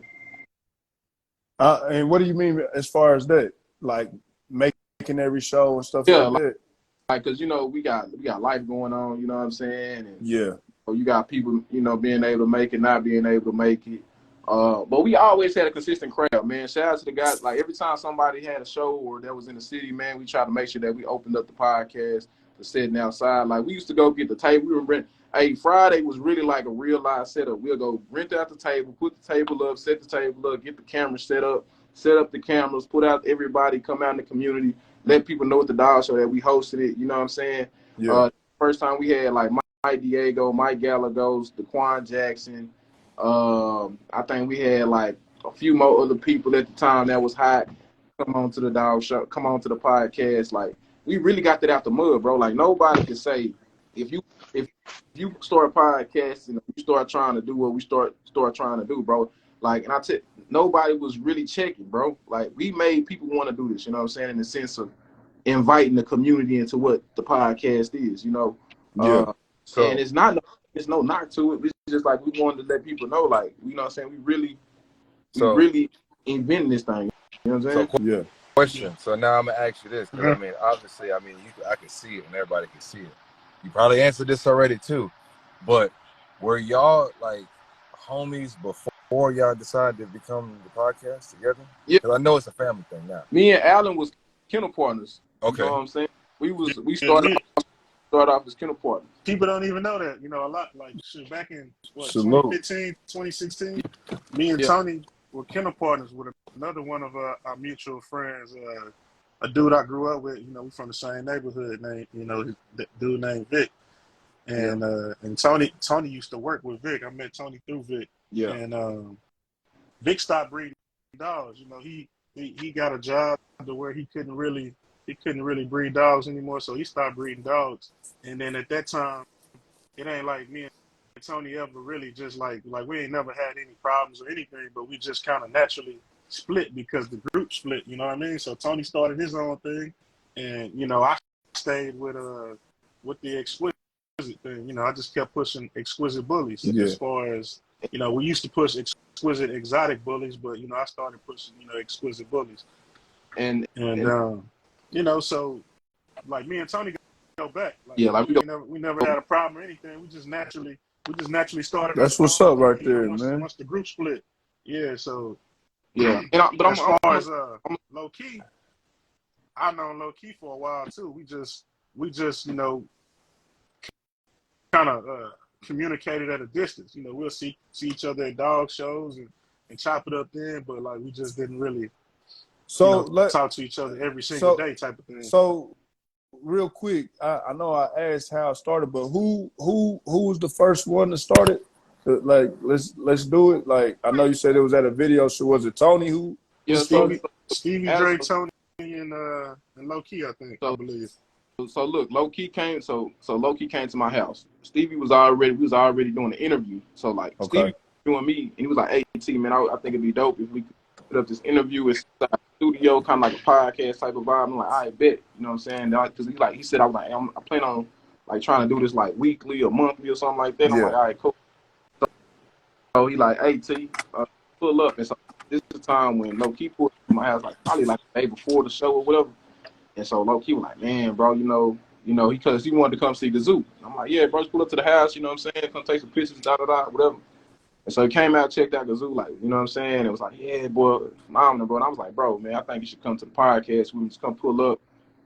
And what do you mean as far as that? Like making every show and stuff Yeah, like that? like because you know we got life going on. You know what I'm saying? And Yeah. you got people, you know, being able to make it, not being able to make it. But we always had a consistent crowd, man. Shout out to the guys. Like every time somebody had a show or that was in the city, man, we try to make sure that we opened up the podcast to sitting outside. Like we used to go get the table. We were rent. Hey, Friday was really like a real live setup. We'll go rent out the table, put the table up, set the table up, get the camera set up the cameras, put out everybody, come out in the community, let people know at the dog show that we hosted it. You know what I'm saying? Yeah. First time we had like Mike Diego, Mike Gallegos, Daquan Jackson. I think we had like a few more other people at the time that was hot. Come on to the dog show, come on to the podcast. Like we really got that out the mud, bro. Like nobody can say if you start podcasting, you start trying to do what we start trying to do, bro. Like, and nobody was really checking, bro. Like we made people want to do this, you know what I'm saying, in the sense of inviting the community into what the podcast is, you know. Yeah. And it's no knock to it. It's just like we wanted to let people know, like, you know what I'm saying, we really invented this thing. You know what I'm saying? Yeah. Question. So now I'm gonna ask you this, because I mean, obviously, I mean, I can see it and everybody can see it. You probably answered this already too, but were y'all like homies before y'all decided to become the podcast together? Yeah. Because I know it's a family thing now. Me and Alan was kennel partners. Okay. You know what I'm saying? We started off as kennel partners. People don't even know that. You know, a lot like shit, back in what, Salute. 2015, 2016, me and Tony were kennel partners with another one of our mutual friends, a dude I grew up with. You know, we from the same neighborhood. The dude named Vic, and Tony used to work with Vic. I met Tony through Vic. Yeah. And Vic stopped breeding dogs. You know, he got a job to where he couldn't really breed dogs anymore, so he stopped breeding dogs. And then at that time, it ain't like me and Tony ever really just like we ain't never had any problems or anything, but we just kind of naturally split because the group split, you know what I mean? So Tony started his own thing, and you know, I stayed with the exquisite thing. You know, I just kept pushing exquisite bullies. As far as, you know, we used to push exquisite exotic bullies, but you know, I started pushing, you know, exquisite bullies. And you know, so like me and Tony go back. Like, we never had a problem or anything. We just naturally started. That's what's up right there, man. Once the group split. Yeah, so but as far as low key, I've known low key for a while too. We just you know, kind of communicated at a distance. You know, we'll see each other at dog shows and chop it up then, but like we just didn't really talk to each other every single day type of thing. So real quick, I know I asked how it started, but who was the first one to start it? Like, let's do it. Like, I know you said it was at a video show. Was it Tony who started? Stevie, Dre, Tony, and Low Key, I think. I believe. So look, Low Key came. So Low Key came to my house. Stevie was already doing the interview. So like Stevie doing me, and he was like, "Hey T, man, I think it'd be dope if we could put up this interview inside the studio, kind of like a podcast type of vibe." I'm like, "I bet," you know what I'm saying? Because he said, I was like, I plan on like trying to do this like weekly or monthly or something like that. I'm like, "All right, cool." So he like, "Hey T, pull up," and so this is the time when low key pulled to my house like probably like the day before the show or whatever. And so low key was like, man, bro, because he wanted to come see the zoo. I'm like, yeah, bro, just pull up to the house, you know what I'm saying? Come take some pictures, whatever. And so he came out, checked out the zoo, like, you know what I'm saying? It was like, yeah, boy, mom, bro. And I was like, bro, man, I think you should come to the podcast. We just come pull up,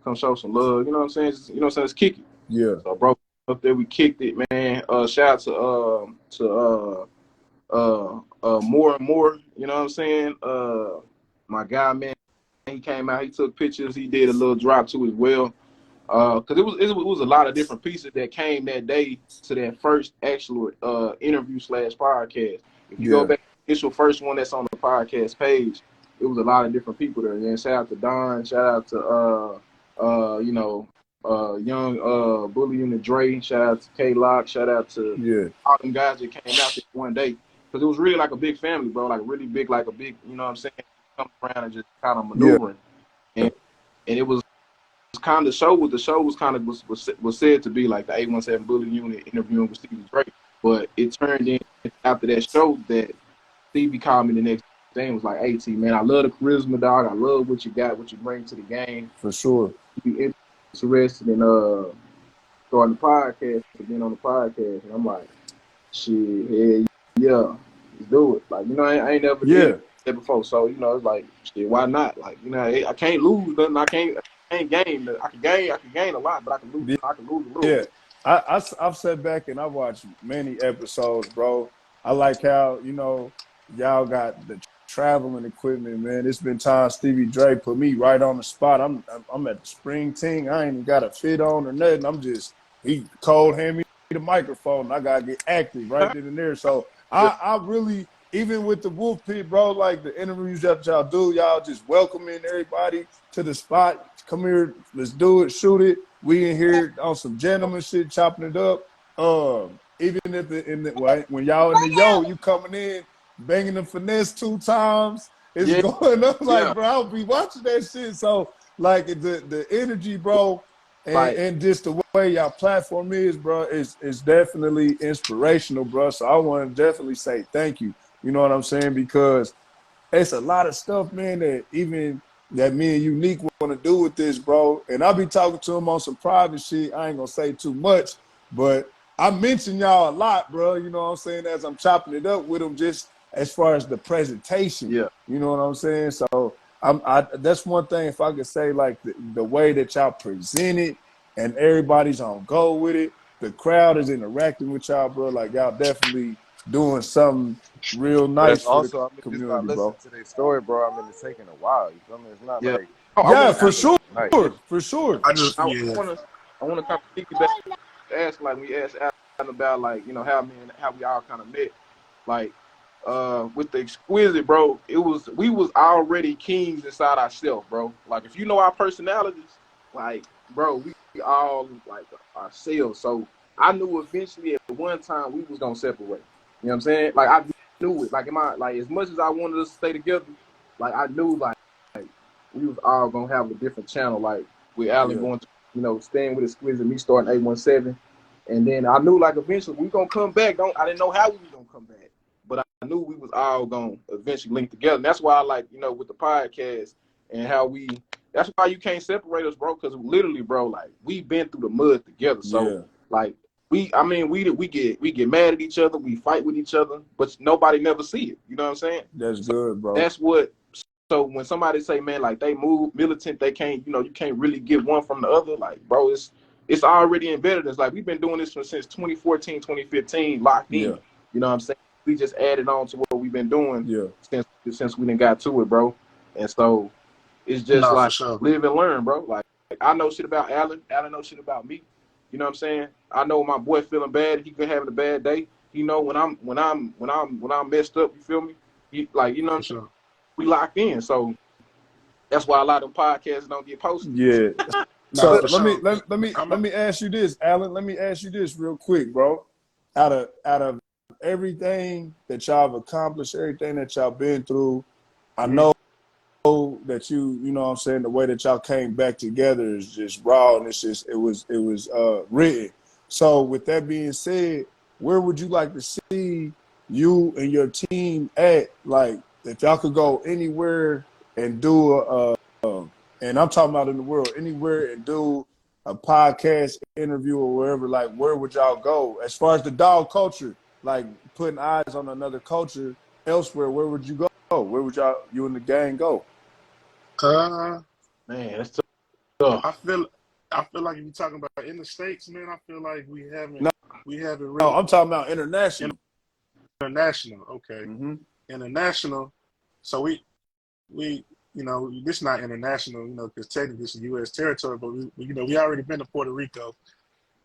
come show some love. You know what I'm saying? Just, you know what I'm saying? Let's kick it. Yeah. So, bro, up there we kicked it, man. Shout out to more and more. You know what I'm saying? My guy, man, he came out. He took pictures. He did a little drop too as well. Because it was a lot of different pieces that came that day to that first actual interview / podcast. If you go back to the initial first one that's on the podcast page, it was a lot of different people there. And shout out to Don, shout out to young Bully Unit Dre, shout out to K Lock, shout out to all them guys that came out there one day. Because it was really like a big family, bro, like really big, like a big, you know what I'm saying, come around and just kind of maneuvering. And it was kind of the show was kind of was said to be like the 817 Bully Unit interviewing with Stevie Drake, but it turned in after that show that Stevie called me the next day and was like, "Hey T, man, I love the charisma, dog. I love what you got, what you bring to the game. For sure. You be interested in starting the podcast, being on the podcast." And I'm like, "Shit, yeah, let's do it." Like, you know, I ain't never did that before, so you know, it's like, shit, why not? Like, you know, I can't lose nothing. I can't gain. I can gain a lot, but I can lose. I can lose a little. Yeah, I've sat back and I've watched many episodes, bro. I like how, you know, y'all got the traveling equipment, man. It's been times Stevie Dre put me right on the spot. I'm at the spring team. I ain't even got a fit on or nothing. He cold hand me the microphone. I gotta get active right then and there. So I really, even with the Wolf Pit, bro, like the interviews that y'all do, y'all just welcoming everybody to the spot. Come here, let's do it, shoot it. We in here on some gentleman shit, chopping it up. Even if when y'all in the you coming in, banging the finesse 2 times, it's going up. Like, bro, I'll be watching that shit. So, like, the energy, bro, and just the way y'all platform is, bro, is definitely inspirational, bro. So I want to definitely say thank you. You know what I'm saying? Because it's a lot of stuff, man, that me and Unique want to do with this, bro. And I'll be talking to him on some private shit. I ain't going to say too much, but I mention y'all a lot, bro. You know what I'm saying? As I'm chopping it up with him, just as far as the presentation. Yeah. You know what I'm saying? So that's one thing, if I could say, like the way that y'all present it and everybody's on go with it. The crowd is interacting with y'all, bro. Like, y'all definitely doing something real nice for also, the just community, not listening bro. to their story, bro. I mean, it's taking a while. You feel me? It's not like For sure. For sure. I want to kind of piggyback ask, like, we asked Alan about, like, you know, how we all kind of met, like, with the Exquisite, bro. We was already kings inside ourselves, bro. Like, if you know our personalities, like, bro, we all like ourselves. So I knew eventually at one time we was gonna separate. You know what I'm saying? Like, I knew it. Like, as much as I wanted us to stay together, like, I knew like we was all gonna have a different channel. Like, with Alan going to, you know, staying with Exquisite, me starting 817. And then I knew, like, eventually we gonna come back. I didn't know how we was gonna come back, but I knew we was all gonna eventually link together. And that's why I like, you know, with the podcast and how that's why you can't separate us, bro. Because literally, bro, like, we've been through the mud together. So like, we get mad at each other, we fight with each other, but nobody never see it. You know what I'm saying? That's good, bro. That's what. So when somebody say, man, like, they move militant, they can't, you know, you can't really get one from the other. Like, bro, it's already embedded. It's like, we've been doing this since 2014, 2015, locked in. You know what I'm saying? We just added on to what we've been doing since we done got to it, bro. And so it's just like, live and learn, bro. Like, I know shit about Alan. Alan knows shit about me. You know what I'm saying? I know my boy feeling bad. He been having a bad day. You know, when I'm messed up, you feel me? You know what I'm saying? We locked in. So that's why a lot of podcasts don't get posted. Yeah. So let me ask you this, Alan. Let me ask you this real quick, bro. Out of everything that y'all have accomplished, everything that y'all been through, I know that you know what I'm saying, the way that y'all came back together is just raw, and it was written. So with that being said, where would you like to see you and your team at, like, if y'all could go anywhere and do and I'm talking about in the world, anywhere and do a podcast interview or wherever, like where would y'all go? As far as the dog culture, like putting eyes on another culture elsewhere, where would you go? Where would you and the gang go? Man, that's tough. I feel like if you're talking about in the States, man, I feel like we haven't No, really I'm talking about international. international. Okay, Mm-hmm. international. So we this not international, because technically it's U.S. territory, but we already been to Puerto Rico.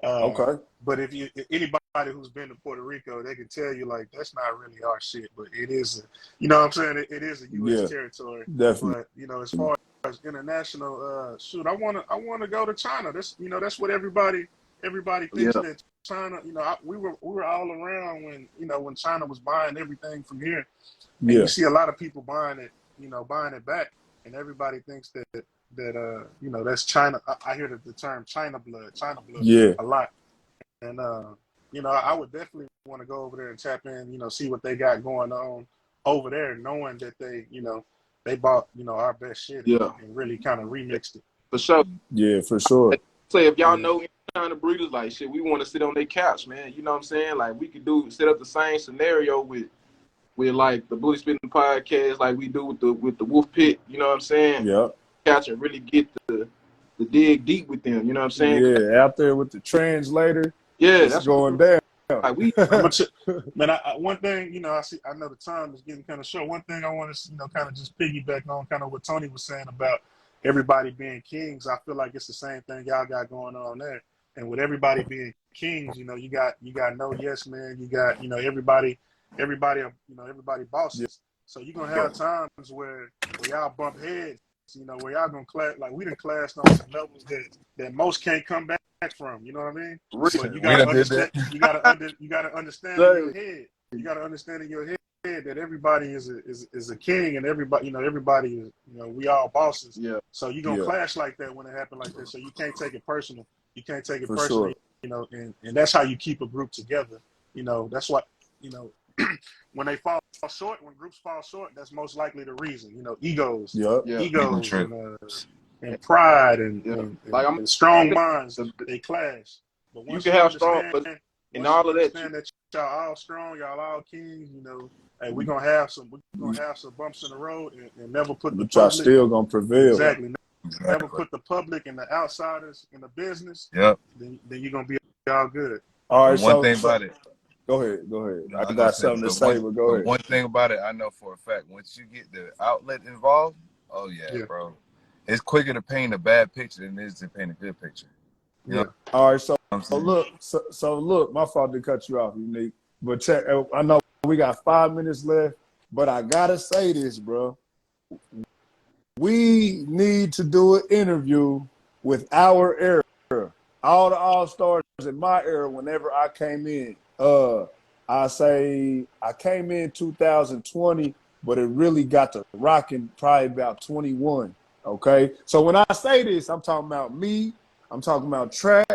Okay. But if anybody who's been to Puerto Rico, they can tell you like that's not really our shit, but it is. You know what I'm saying? It is a U.S. Yeah, territory. definitely. But as far as international, shoot, I wanna go to China. That's what everybody thinks Yeah. that China. We were all around when China was buying everything from here, and Yeah. you see a lot of people buying it back, and everybody thinks that that's China. I hear the term China blood Yeah. a lot, and I would definitely want to go over there and tap in, see what they got going on over there, knowing that they bought our best shit Yeah. and really kind of remixed it. For sure. Yeah, for sure. Say if y'all Yeah. know any kind of breeders, like shit, we want to sit on their couch, man. You know what I'm saying? Like we could set up the same scenario with like the Bully Spittin podcast, like we do with the Wolf Pit. You know what I'm saying? Yeah. Couch and really get the dig deep with them. You know what I'm saying? Yeah, out there with the translator. Yeah, It's that's going what down. like we. Man, one thing, I know the time is getting kind of short. One thing I want to, kind of just piggyback on kind of what Tony was saying about everybody being kings. I feel like it's the same thing y'all got going on there. And with everybody being kings, you got no yes man. You got, everybody bosses. So you're going to have times where y'all bump heads, where y'all going to clash. Like we done clashed on some levels that most can't come back from. You know what I mean? But you gotta understand. You gotta understand in your head. You gotta understand in your head that everybody is a king, and everybody is we all bosses. Yeah. So you're gonna clash like that when it happens like that. So you can't take it personal. You can't take it For personally. sure. And that's how you keep a group together. That's what when they fall short, when groups fall short, that's most likely the reason. Egos, Yep. Yeah. egos, and pride and strong minds, they clash. But once you can have strong, understand, and once all you of that. understand that y'all all strong, y'all all kings, hey, we're gonna have some bumps in the road and never put the But y'all public. still gonna prevail. Exactly. Never put the public and the outsiders in the business. Yep. Then you're gonna be all good. All right. One thing about it. Go ahead. No, I got something to say, but go ahead. One thing about it, I know for a fact. Once you get the outlet involved, oh yeah, bro, it's quicker to paint a bad picture than it is to paint a good picture. You know? All right. So look, my fault to cut you off, Unique. But check. I know we got 5 minutes left, but I gotta say this, bro. We need to do an interview with our era. All the all-stars in my era, whenever I came in. I say I came in 2020, but it really got to rocking probably about 21. Okay. So when I say this, I'm talking about me, I'm talking about Trap,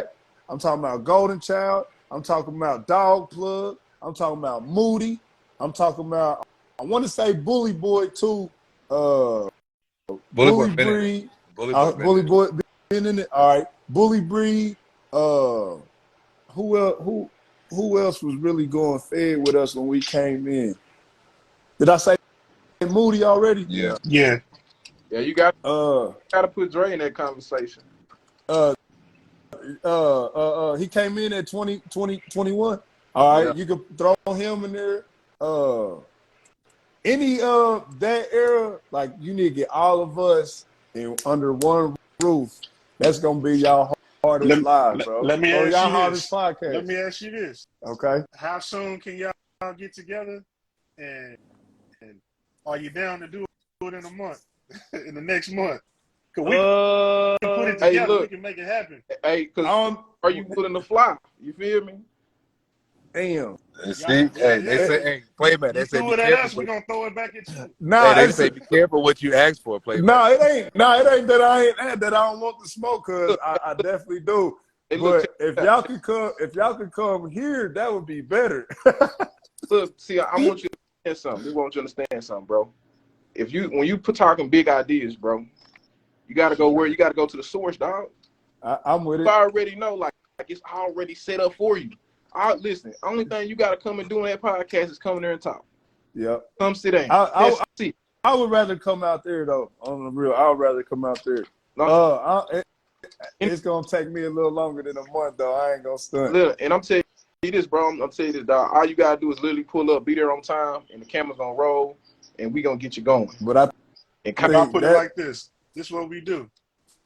I'm talking about Golden Child, I'm talking about Dog Plug, I'm talking about Moody, I'm talking about, I want to say Bully Boy too. Bully Breed. Bully Boy been in it. All right. Bully Breed. Who else was really going fed with us when we came in? Did I say Moody already? Yeah. Yeah. Yeah, you got to put Dre in that conversation. He came in at 21. All right, you could throw him in there. Any that era, like you need to get all of us in under one roof. That's gonna be y'all hardest live, bro. Let me or ask y'all you hardest this. podcast. Let me ask you this. Okay. How soon can y'all get together? And are you down to do it in a month? In the next month? Cause we can put it together. Hey, look, we can make it happen. Hey, cause are you willing to fly? You feel me? Damn. See, they say, hey, Playman, they say be careful. We're gonna throw it back at you. Nah, they say be careful what you ask for, Playman. No, it ain't that I don't want the smoke, cause I definitely do. Hey, but if y'all could come here, that would be better. Look, see, I want you to understand something. We want you to understand something, bro. when you talking big ideas, bro, you gotta go where you gotta go to the source, dog. I'm with You it. already know, like it's already set up for you. Listen, only thing you gotta come and do in that podcast is come there and talk. Yep. Come sit down. I, That's it. I would rather come out there though. On the real, I would rather come out there. It's gonna take me a little longer than a month though. I ain't gonna stunt. Look, and I'm telling you this, bro. I'm telling you this, dog. All you gotta do is literally pull up, be there on time, and the camera's gonna roll, and we gonna get you going. But I And I'll think put it that like this. This is what we do.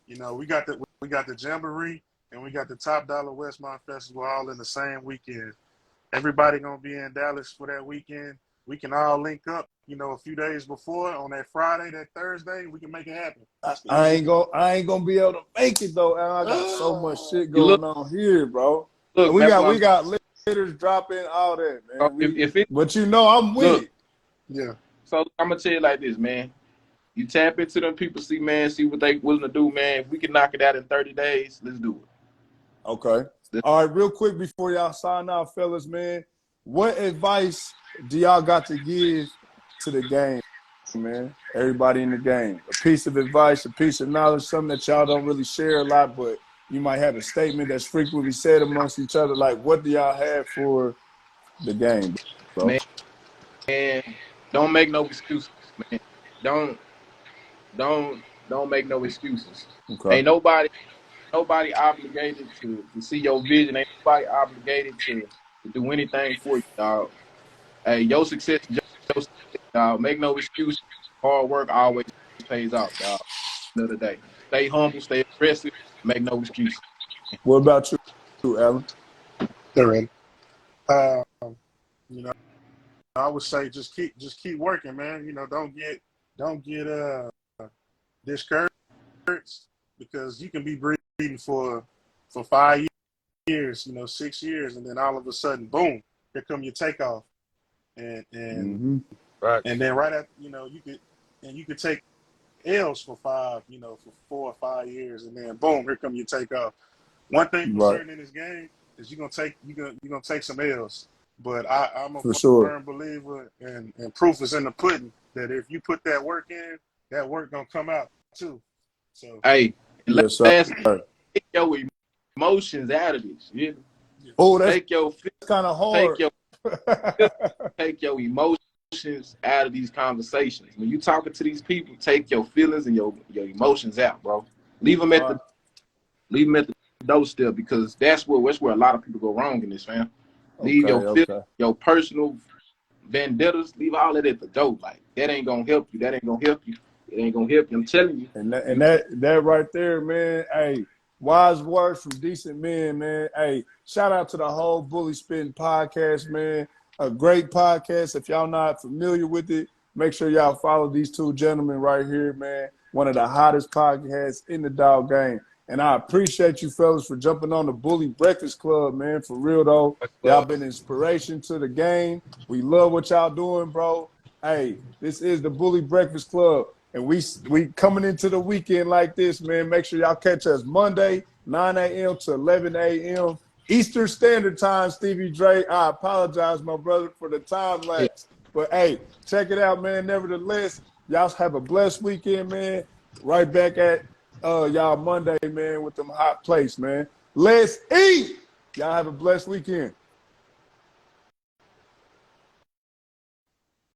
You know, we got the Jamboree and we got the Top Dollar Westmont Festival all in the same weekend. Everybody gonna be in Dallas for that weekend. We can all link up, you know, a few days before on that Friday, that Thursday. We can make it happen. I ain't gonna be able to make it though. And I got so much shit you going on here, bro. And look, we that's got litters dropping all that, man. if it But you know I'm with look, it. Yeah. so I'm gonna tell you like this, man. You tap into them people, see what they willing to do, man. If we can knock it out in 30 days, let's do it. Okay. All right, real quick before y'all sign off, fellas, man. What advice do y'all got to give to the game, man? Everybody in the game. A piece of advice, a piece of knowledge, something that y'all don't really share a lot, but you might have a statement that's frequently said amongst each other. Like, what do y'all have for the game, bro? Man, don't make no excuses, man. Don't make no excuses. Okay. Ain't nobody obligated to see your vision. Ain't nobody obligated to do anything for you, dog. Hey, your success is your success, dog. Make no excuses. Hard work always pays off, dog. End of the day. Stay humble, stay aggressive, make no excuses. What about you, Alan? They're ready. You know, I would say just keep working, man. You know, don't get discouraged because you can be breathing for 5 years, you know, 6 years, and then all of a sudden, boom, here come your takeoff, and then right after, you know, you could take L's for 4 or 5 years, and then boom, here come your takeoff. One thing for certain in this game is you're gonna take some L's. But I'm a firm believer, and proof is in the pudding, that if you put that work in, that work gonna come out too. So hey, yes, take your emotions out of this. Yeah. Oh, that's kind of hard. Take your emotions out of these conversations. When you talking to these people, take your feelings and your emotions out, bro. Leave them at the doorstep, because that's where a lot of people go wrong in this, fam. Leave your personal vendettas, leave all that at the door. Like, that ain't gonna help you. That ain't gonna help you. It ain't gonna help you. I'm telling you. And that right there, man. Hey, wise words from decent men, man. Hey, shout out to the whole Bully Spittin podcast, man. A great podcast. If y'all not familiar with it, make sure y'all follow these two gentlemen right here, man. One of the hottest podcasts in the dog game. And I appreciate you fellas for jumping on the Bully Breakfast Club, man. For real, though. Y'all been inspiration to the game. We love what y'all doing, bro. Hey, this is the Bully Breakfast Club. And we coming into the weekend like this, man. Make sure y'all catch us Monday, 9 a.m. to 11 a.m. Eastern Standard Time, Stevie Dre. I apologize, my brother, for the time lapse. But, hey, check it out, man. Nevertheless, y'all have a blessed weekend, man. Right back at y'all Monday, man, with them hot plates, man. Let's eat. Y'all have a blessed weekend.